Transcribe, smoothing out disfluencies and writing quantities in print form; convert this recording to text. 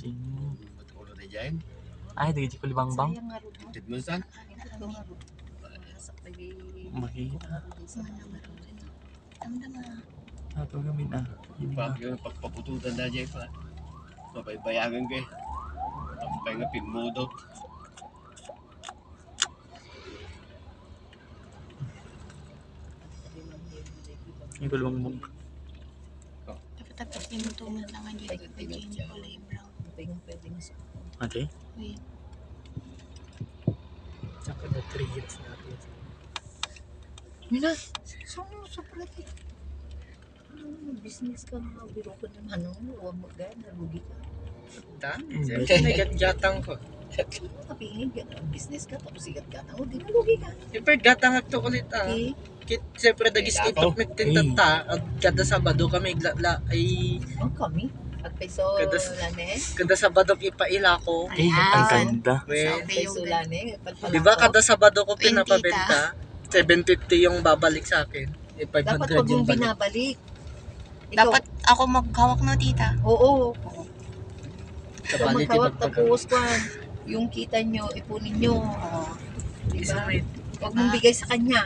Sino? Matulog na dyan. Ay, di ko libangbang. Sayang nga ro mo. Tit mo saan? Ito nga ro. Sa pagi. Makita. Tama. Ato gamin ah. Hindi na. Pagpapututan na dyan pa. Mapaybayagan kayo. Pampay nga pinmodo. Hindi ko libangbang. Tapos yung tungan lang ang dito. Pwede yung kulay brown. Pwede nga sa. Okay. Wait. Saka na 3 years natin. Mina, sobra di. Business ka nga, biro ko naman, huwag mo gana, rugi ka. Siyempre, may gatgatang ko. Kapingin ka, business ka, tapos sigat ka na, di na rugi ka. Siyempre, gatang ito ulit Okay? Siyempre, dagis-itok tintata. At kada Sabado kami, ay Ang kami, at peso Kadas- lane, kada Sabado ipaila ko. Eh, ang ganda. Well, peso lane, di ba kada Sabado ko pinapabenta? 750 yung babalik sa akin. Eh, 500 dapat huwag yung mong balik. binabalik. Ikaw, Dapat ako maghawak no, tita. oo, Sa ikaw quality magkawat pagpag- tapos kwan, yung kita nyo, ipunin nyo. Isa may Huwag mong bigay sa kanya.